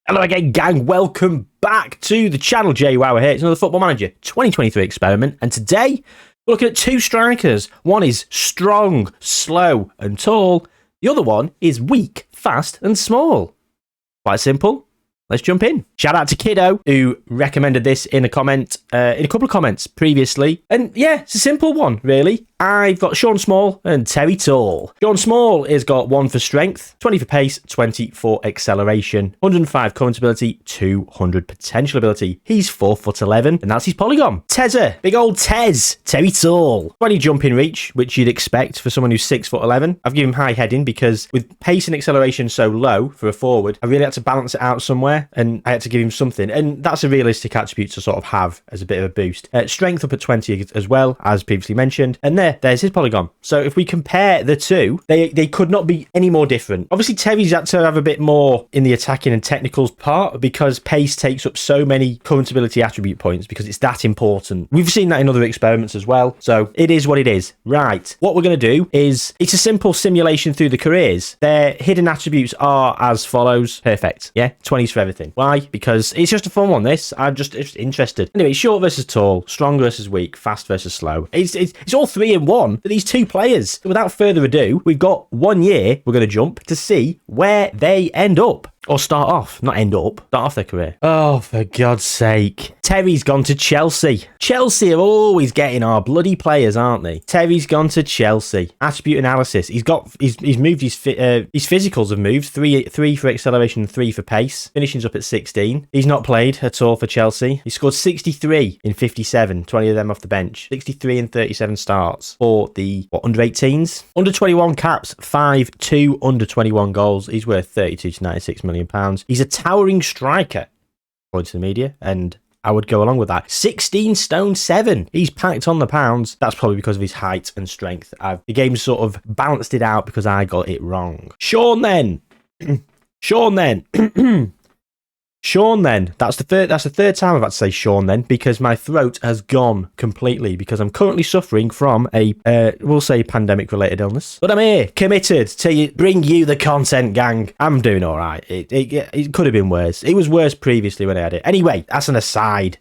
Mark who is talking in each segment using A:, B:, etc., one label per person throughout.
A: Hello again, gang. Welcome back to the channel. Jayhuahua here. It's another Football Manager 2023 experiment. And today, we're looking at two strikers. One is strong, slow, and tall. The other one is weak, fast, and small. Quite simple. Let's jump in. Shout out to Kiddo, who recommended this in a comment, in a couple of comments previously. And yeah, it's a simple one, really. I've got Sean Small and Terry Tall. Sean Small has got 1 for strength, 20 for pace, 20 for acceleration, 105 current ability, 200 potential ability. He's 4'11", and that's his polygon. Tezza, big old Tez, Terry Tall. 20 jumping reach, which you'd expect for someone who's 6'11". I've given him high heading because with pace and acceleration so low for a forward, I really had to balance it out somewhere, and I had to give him something. And that's a realistic attribute to sort of have as a bit of a boost. Strength up at 20 as well, as previously mentioned. And there's his polygon. So if we compare the two, they could not be any more different. Obviously, Terry's had to have a bit more in the attacking and technicals part because pace takes up so many current ability attribute points because it's that important. We've seen that in other experiments as well. So it is what it is. Right. What we're going to do is it's a simple simulation through the careers. Their hidden attributes are as follows. Perfect. Yeah. 20s for everything. Why? Because it's just a fun one, this. I'm just interested. Anyway, short versus tall, strong versus weak, fast versus slow. It's all 3 in 1 for these two players. So without further ado, we've got 1 year we're going to jump to see where they end up. Or start off, not end up, start off their career. Oh, for God's sake. Terry's gone to Chelsea. Chelsea are always getting our bloody players, aren't they? Terry's gone to Chelsea. Attribute analysis. He's moved his physicals have moved. 3 for acceleration and 3 for pace. Finishing's up at 16. He's not played at all for Chelsea. He scored 63 in 57, 20 of them off the bench. 63 in 37 starts for the under 18s. Under 21 caps, 2 under 21 goals. He's worth 32 to 96 million. He's a towering striker, according to the media, and I would go along with that. 16 stone 7. He's packed on the pounds. That's probably because of his height and strength. The game sort of balanced it out because I got it wrong. Sean then. Sean then. That's the third time I've had to say Sean then because my throat has gone completely because I'm currently suffering from a, we'll say pandemic related illness. But I'm here, committed to bring you the content, gang. I'm doing all right. It could have been worse. It was worse previously when I had it. Anyway, that's an aside.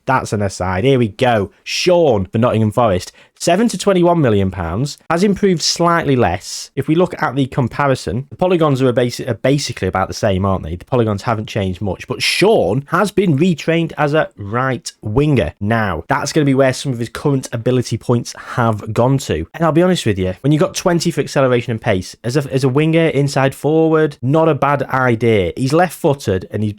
A: Here we go. Sean for Nottingham Forest. 7 to 21 million pounds has improved slightly less. If we look at the comparison, the polygons are basically about the same, aren't they? The polygons haven't changed much, but Sean has been retrained as a right winger. Now, that's going to be where some of his current ability points have gone to. And I'll be honest with you, when you've got 20 for acceleration and pace, as a winger, inside forward, not a bad idea. He's left-footed and he's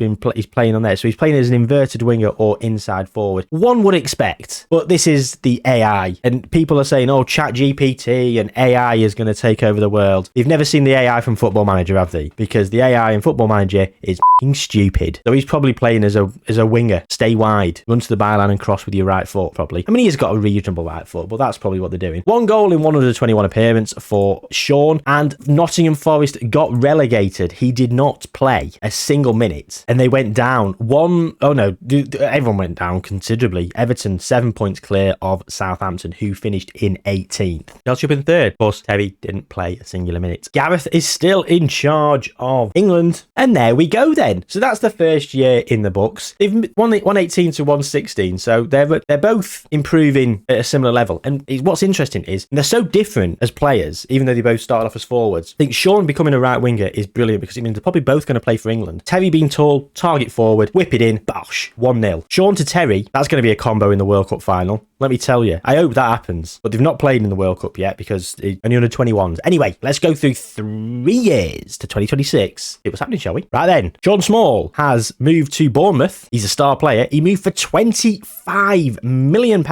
A: playing on there. So he's playing as an inverted winger or inside forward. One would expect, but this is the AI. And people are saying, oh, ChatGPT and AI is going to take over the world. They've never seen the AI from Football Manager, have they? Because the AI in Football Manager is f***ing stupid. So he's probably playing as a winger. Stay wide. Run to the byline and cross with your right foot, probably. I mean, he's got a reasonable right foot, but that's probably what they're doing. 1 goal in 121 appearance for Sean, and Nottingham Forest got relegated. He did not play a single minute, and they went down. Everyone went down considerably. Everton, 7 points clear of Southampton, who finished in 18th. Chelsea up in 3rd. Of course, Terry didn't play a singular minute. Gareth is still in charge of England. And there we go then. So that's the first year in the books. They've won 118 to 116. So they're both improving at a similar level. And what's interesting is they're so different as players, even though they both started off as forwards. I think Sean becoming a right winger is brilliant because it means they're probably both going to play for England. Terry being tall, target forward, whip it in, bosh, 1-0. Sean to Terry, that's going to be a combo in the World Cup final. Let me tell you. I hope that happens. But they've not played in the World Cup yet because it's only under 21s. Anyway, let's go through 3 years to 2026. What's happening, shall we? Right then. Sean Small has moved to Bournemouth. He's a star player. He moved for £25 million.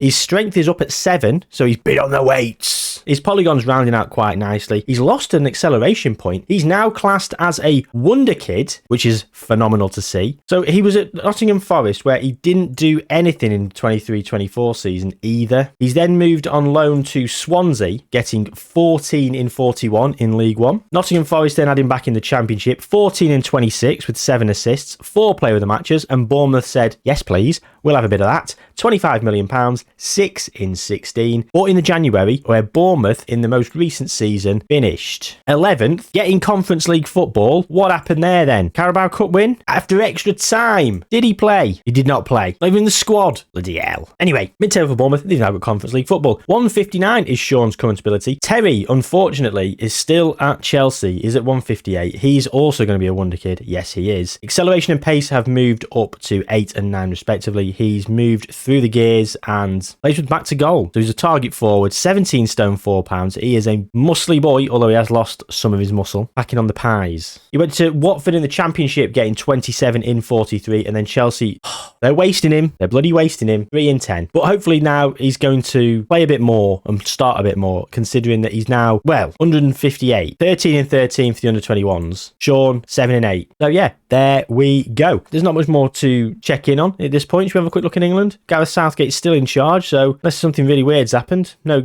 A: His strength is up at 7, so he's been on the weights. His polygon's rounding out quite nicely. He's lost an acceleration point. He's now classed as a wonder kid, which is phenomenal to see. So he was at Nottingham Forest where he didn't do anything in 23-24 23-24 season either. He's then moved on loan to Swansea, getting 14 in 41 in League One. Nottingham Forest then had him back in the Championship, 14 in 26 with 7 assists, 4 player of the matches, and Bournemouth said, yes please, we'll have a bit of that. £25 million, 6 in 16. But in the January, where Bournemouth in the most recent season finished 11th, getting Conference League football. What happened there then? Carabao Cup win? After extra time. Did he play? He did not play. Not even in the squad. Bloody hell. Anyway, mid-table for Bournemouth, they've now got Conference League football. 159 is Sean's current ability. Terry, unfortunately, is still at Chelsea. He's at 158. He's also going to be a wonder kid. Yes, he is. Acceleration and pace have moved up to 8 and 9 respectively. He's moved through the gears and plays with back to goal. So he's a target forward, 17 stone 4 pounds. He is a muscly boy, although he has lost some of his muscle. Packing on the pies. He went to Watford in the Championship, getting 27 in 43, and then Chelsea, they're wasting him. They're bloody wasting him. 3 in 10. But hopefully now he's going to play a bit more and start a bit more, considering that he's now, 158. 13 in 13 for the under-21s. Sean, 7 in 8. So yeah, there we go. There's not much more to check in on at this point. Should we have a quick look in England? Gareth Southgate's still in charge, so unless something really weird's happened. No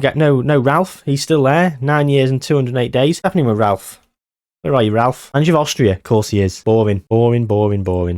A: Ralph. He's still there. 9 years and 208 days. What's happening with Ralph? Where are you, Ralph? Manager of Austria. Of course he is. Boring.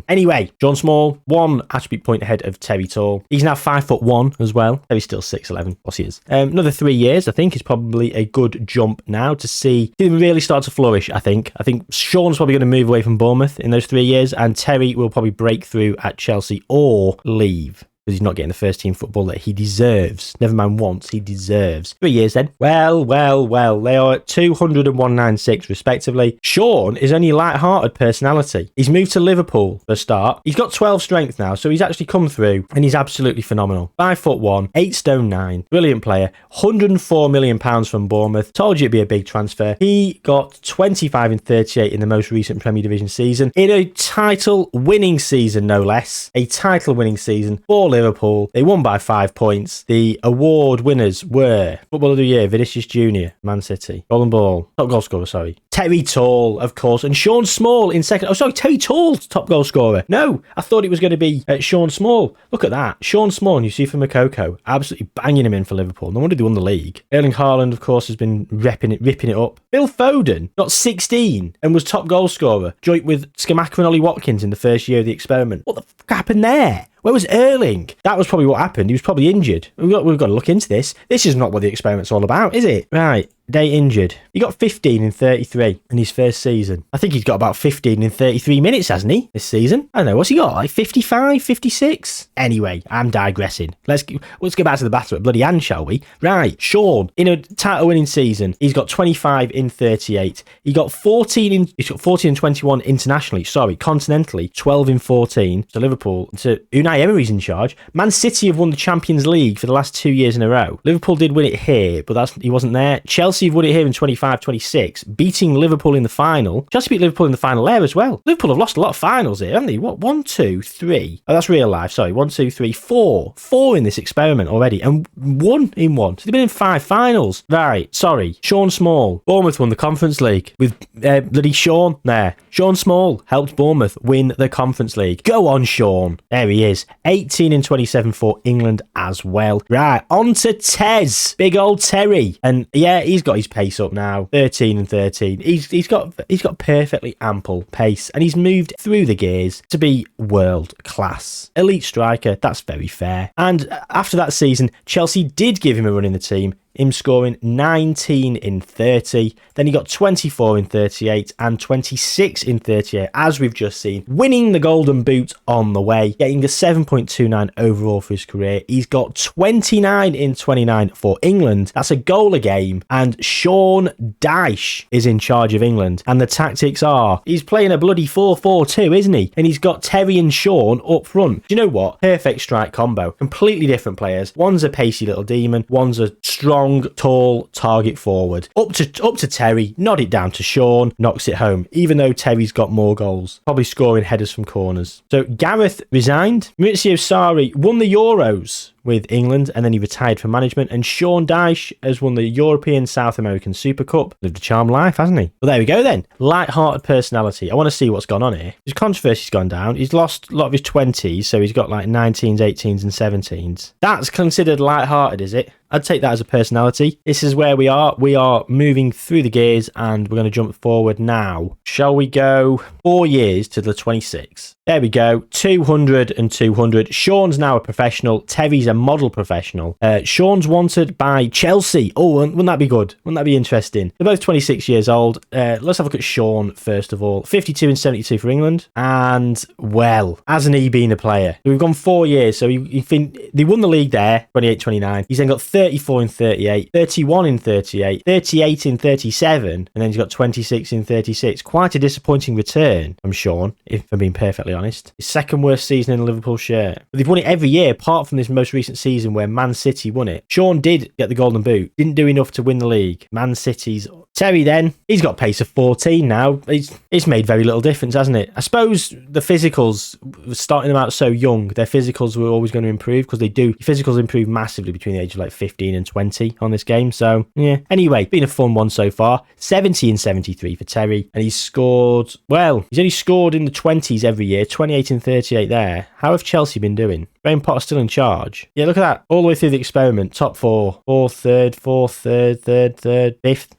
A: Anyway, John Small, 1 attribute point ahead of Terry Tall. He's now 5'1" as well. Terry's still 6'11". Of course he is. Another 3 years, I think, is probably a good jump now to see him really start to flourish, I think. I think Sean's probably going to move away from Bournemouth in those 3 years, and Terry will probably break through at Chelsea or leave, because he's not getting the first team football that he deserves. Never mind once, he deserves. 3 years then. Well. They are at 200 and 196 respectively. Sean is only a light-hearted personality. He's moved to Liverpool for a start. He's got 12 strength now, so he's actually come through, and he's absolutely phenomenal. 5'1", 8 stone 9. Brilliant player. £104 million from Bournemouth. Told you it'd be a big transfer. He got 25 in 38 in the most recent Premier Division season. In a title-winning season, no less. A title-winning season for Liverpool. They won by 5 points. The award winners were Footballer of the Year, Vinicius Jr., Man City. Golden Ball. Top goal scorer, sorry. Terry Tall, of course, and Sean Small in second. Oh, sorry, Terry Tall's top goal scorer. No, I thought it was going to be Sean Small. Look at that. Sean Small and Yusufa Moukoko, absolutely banging him in for Liverpool. No wonder they won the league. Erling Haaland, of course, has been ripping it up. Phil Foden got 16 and was top goal scorer, joint with Skamaka and Ollie Watkins in the first year of the experiment. What the fuck happened there? Where was Erling? That was probably what happened. He was probably injured. We've got to look into this. This is not what the experiment's all about, is it? Right. Day injured. He got 15 in 33 in his first season. I think he's got about 15 in 33 minutes, hasn't he, this season? I don't know. What's he got? Like 55, 56? Anyway, I'm digressing. Let's go back to the battle at bloody hand, shall we? Right. Sean, in a title-winning season, he's got 25 in 38. He's got 14 and 21 internationally. Sorry, continentally. 12 in 14. So Liverpool. So Unai Emery's in charge. Man City have won the Champions League for the last 2 years in a row. Liverpool did win it here, but he wasn't there. Chelsea have won it here in 25-26, beating Liverpool in the final. Chelsea beat Liverpool in the final there as well. Liverpool have lost a lot of finals here, haven't they? What? 1, 2, 3. Oh, that's real life. Sorry. 1, 2, 3, 4. 4 in this experiment already, and 1 in 1. So they've been in 5 finals. Right. Sorry. Sean Small. Bournemouth won the Conference League with bloody Sean there. Sean Small helped Bournemouth win the Conference League. Go on, Sean. There he is. 18 and 27 for England as well. Right. On to Tez. Big old Terry. And yeah, he's got his pace up now. 13 and 13. He's got perfectly ample pace, and he's moved through the gears to be world class. Elite striker. That's very fair. And after that season, Chelsea did give him a run in the team, him scoring 19 in 30. Then he got 24 in 38 and 26 in 38, as we've just seen, winning the Golden Boot on the way, getting a 7.29 overall for his career. He's got 29 in 29 for England. That's a goal a game. And Sean Dyche is in charge of England. And the tactics are, he's playing a bloody 4-4-2, isn't he? And he's got Terry and Sean up front. Do you know what? Perfect strike combo. Completely different players. One's a pacey little demon. One's a strong strong, tall target forward. Up to Terry, nod it down to Sean, knocks it home, even though Terry's got more goals, probably scoring headers from corners. So Gareth resigned. Maurizio Sarri won the Euros with England, and then he retired from management. And Sean Dyche has won the European South American Super Cup. Lived a charmed life, hasn't he? Well, there we go then. Light-hearted personality. I want to see what's gone on here. His controversy's gone down. He's lost a lot of his 20s, so he's got like 19s, 18s, and 17s. That's considered light-hearted, is it? I'd take that as a personality. This is where we are. We are moving through the gears, and we're going to jump forward now. Shall we go 4 years to the 26? There we go. 200 and 200. Sean's now a professional. Terry's a model professional. Sean's wanted by Chelsea. Oh, wouldn't that be good? Wouldn't that be interesting? They're both 26 years old. Let's have a look at Sean first of all. 52 and 72 for England. And, well, hasn't he been a player? We've gone 4 years. So they won the league there, 28-29. He's then got 34 in 38, 31 in 38, 38 in 37, and then he's got 26 in 36. Quite a disappointing return from Sean, if I'm being perfectly honest. His second worst season in a Liverpool shirt. But they've won it every year, apart from this most recent season where Man City won it. Sean did get the Golden Boot, didn't do enough to win the league. Man City's... Terry then, he's got pace of 14 now. It's made very little difference, hasn't it? I suppose the physicals, starting them out so young, their physicals were always going to improve, because they do. Physicals improve massively between the age of like 15 and 20 on this game. So, yeah. Anyway, been a fun one so far. 70 and 73 for Terry. And he's scored, well, he's only scored in the 20s every year. 28 and 38 there. How have Chelsea been doing? Graham Potter's still in charge. Yeah, look at that. All the way through the experiment. Top four. Fourth, third, fifth.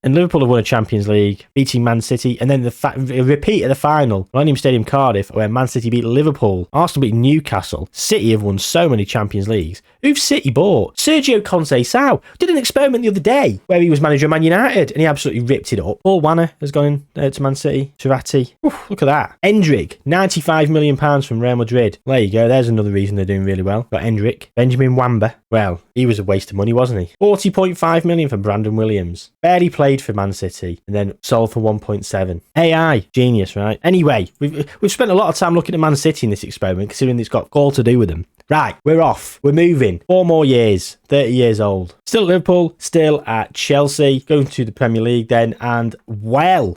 A: And Liverpool have won a Champions League, beating Man City. And then a repeat of the final, Millennium Stadium, Cardiff, where Man City beat Liverpool. Arsenal beat Newcastle. City have won so many Champions Leagues. Who've City bought? Sergio Conceição did an experiment the other day where he was manager of Man United and he absolutely ripped it up. Paul Wanner has gone in to Man City. Turati. Look at that. Endrick, £95 million from Real Madrid. There you go. There's another reason they're doing really well. Got Endrick. Benjamin Wamba. Well, he was a waste of money, wasn't he? £40.5 million for Brandon Williams. Barely played for Man City and then sold for 1.7. AI. Genius, right? Anyway, we've spent a lot of time looking at Man City in this experiment, considering it's got all to do with them. Right, we're off. We're moving. 4 more years. 30 years old. Still at Liverpool, still at Chelsea, going to the Premier League then, and well,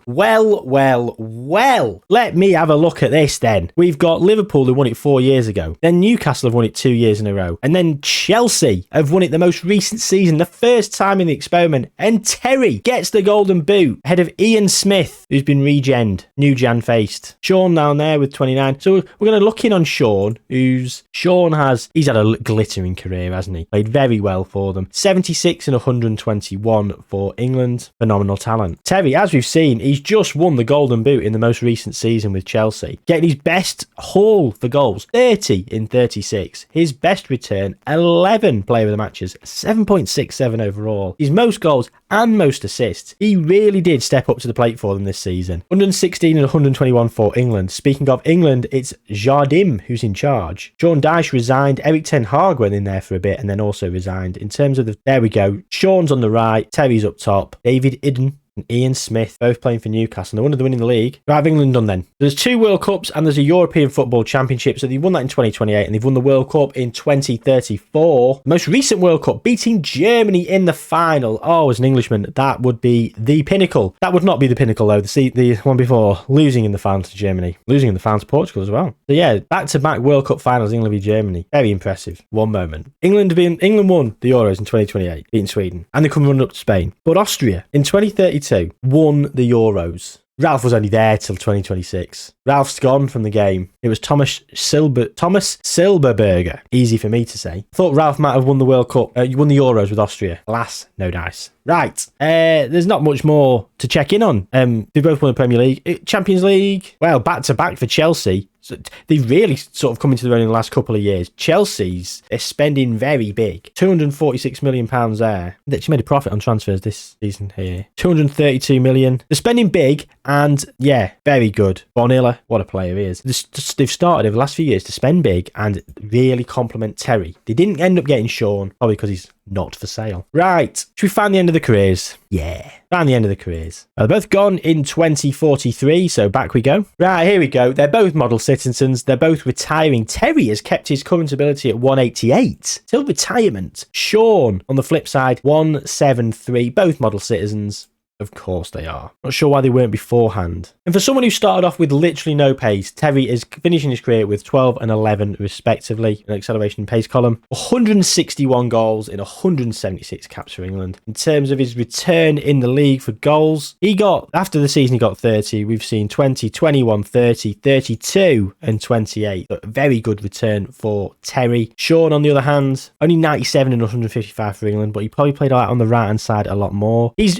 A: let me have a look at this then. We've got Liverpool who won it 4 years ago, then Newcastle have won it 2 years in a row, and then Chelsea have won it the most recent season, the first time in the experiment, and Terry gets the Golden Boot ahead of Ian Smith, who's been regened, new Jan faced. Sean down there with 29. So we're going to look in on Sean, he's had a glittering career, hasn't he? Played very well for them. 76 and 121 for England. Phenomenal talent. Terry, as we've seen, he's just won the Golden Boot in the most recent season with Chelsea, getting his best haul for goals, 30 in 36. His best return, 11 player of the matches, 7.67 overall. His most goals and most assists. He really did step up to the plate for them this season. 116 and 121 for England. Speaking of England, it's Jardim who's in charge. Sean Dyche resigned. Eric Ten Hag went in there for a bit and then also resigned. In terms of there we go. Sean's on the right. Terry's up top. David Idden and Ian Smith, both playing for Newcastle. No wonder they're winning the league. Right, have England done then? There's 2 World Cups and there's a European Football Championship. So they've won that in 2028 and they've won the World Cup in 2034. The most recent World Cup, beating Germany in the final. Oh, as an Englishman, that would be the pinnacle. That would not be the pinnacle though. The one before, losing in the final to Germany. Losing in the final to Portugal as well. So yeah, back-to-back World Cup finals, England v Germany. Very impressive. One moment. England won the Euros in 2028, beating Sweden. And they come running up to Spain. But Austria, in 2032, won the Euros. Ralph was only there till 2026. Ralph's gone from the game. It was Thomas Silberberger. Easy for me to say. Thought Ralph might have won the World Cup. Won the Euros with Austria. Alas, no dice. Right. There's not much more to check in on. They both won the Premier League. Champions League, well, back-to-back for Chelsea. So they've really sort of come into their own in the last couple of years. Chelsea's is spending very big. £246 million there. They actually made a profit on transfers this season here. £232 million. They're spending big and, yeah, very good. Bonilla, what a player he is. They've started over the last few years to spend big and really compliment Terry. They didn't end up getting Sean, probably because he's not for sale. Right, should we find the end of the careers? Yeah, found the end of the careers. They're both gone in 2043, so back we go. Right, here we go. They're both model citizens. They're both retiring. Terry has kept his current ability at 188 till retirement. Sean, on the flip side, 173. Both model citizens. Of course they are. Not sure why they weren't beforehand. And for someone who started off with literally no pace, Terry is finishing his career with 12 and 11 respectively, an acceleration and pace column. 161 goals in 176 caps for England. In terms of his return in the league for goals, he got, after the season he got 30, we've seen 20, 21, 30, 32 and 28. A very good return for Terry. Sean, on the other hand, only 97 and 155 for England, but he probably played out on the right hand side a lot more. He's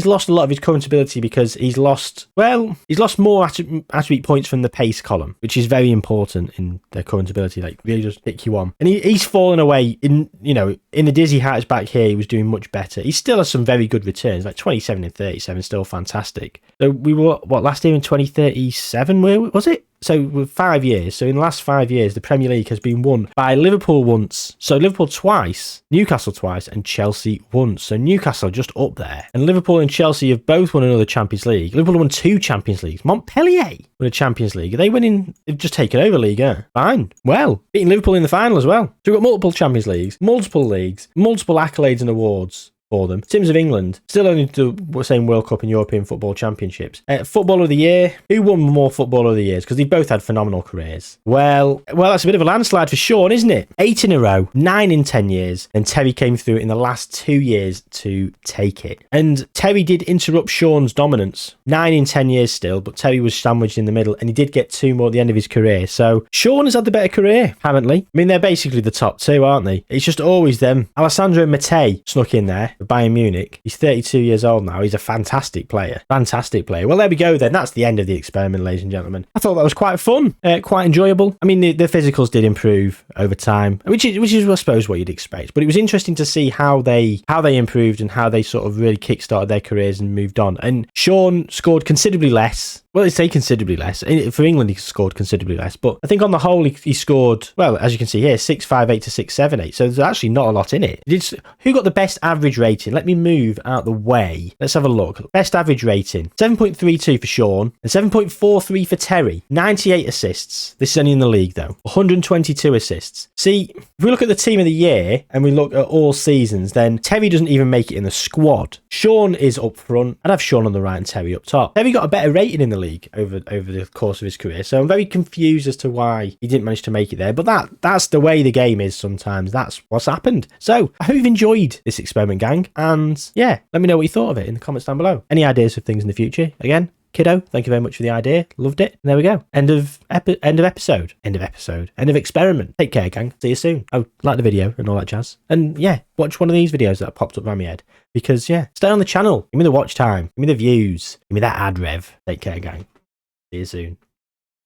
A: lost a lot of his current ability because he's lost more attribute points from the pace column, which is very important in their current ability, like really just pick you on. And he's fallen away in the dizzy heights back here. He was doing much better. He still has some very good returns, like 27 and 37, still fantastic. So we were, last year in 2037, where was it? So with 5 years, so in the last 5 years, the Premier League has been won by Liverpool once, so Liverpool twice, Newcastle twice, and Chelsea once. So Newcastle just up there. And Liverpool and Chelsea have both won another Champions League. Liverpool won 2 Champions Leagues. Montpellier won a Champions League. They went in, they've just taken over Liga. Fine. Well, beating Liverpool in the final as well. So we've got multiple Champions Leagues, multiple accolades and awards for them. Teams of England still only do the same World Cup and European Football Championships. Footballer of the Year, who won more Footballer of the Years? Because they've both had phenomenal careers. Well, that's a bit of a landslide for Sean, isn't it? 8 in a row, 9 in 10 years, and Terry came through in the last 2 years to take it. And Terry did interrupt Sean's dominance. 9 in 10 years still, but Terry was sandwiched in the middle, and he did get 2 more at the end of his career. So Sean has had the better career, apparently. I mean, they're basically the top 2, aren't they? It's just always them. Alessandro Matei snuck in there. Bayern Munich. He's 32 years old now. He's a fantastic player. Fantastic player. Well, there we go then. That's the end of the experiment, ladies and gentlemen. I thought that was quite fun, quite enjoyable. I mean, the physicals did improve over time, which is, I suppose, what you'd expect. But it was interesting to see how they improved and how they sort of really kickstarted their careers and moved on. And Sean scored considerably less. Well, they say considerably less. For England, he scored considerably less. But I think on the whole, he scored, well, as you can see here, 658 to 678. So there's actually not a lot in it. Who got the best average rating? Let me move out the way. Let's have a look. Best average rating. 7.32 for Sean and 7.43 for Terry. 98 assists. This is only in the league, though. 122 assists. See, if we look at the team of the year and we look at all seasons, then Terry doesn't even make it in the squad. Sean is up front. I'd have Sean on the right and Terry up top. Terry got a better rating in the league over the course of his career, so I'm very confused as to why he didn't manage to make it there, but that's the way the game is sometimes. That's what's happened. So I hope you've enjoyed this experiment, gang, and yeah, let me know what you thought of it in the comments down below. Any ideas for things in the future? Again, kiddo, thank you very much for the idea. Loved it. And there we go. End of episode. End of experiment. Take care, gang. See you soon. Oh, like the video and all that jazz. And yeah, watch one of these videos that popped up around my head. Because yeah, stay on the channel. Give me the watch time. Give me the views. Give me that ad rev. Take care, gang. See you soon.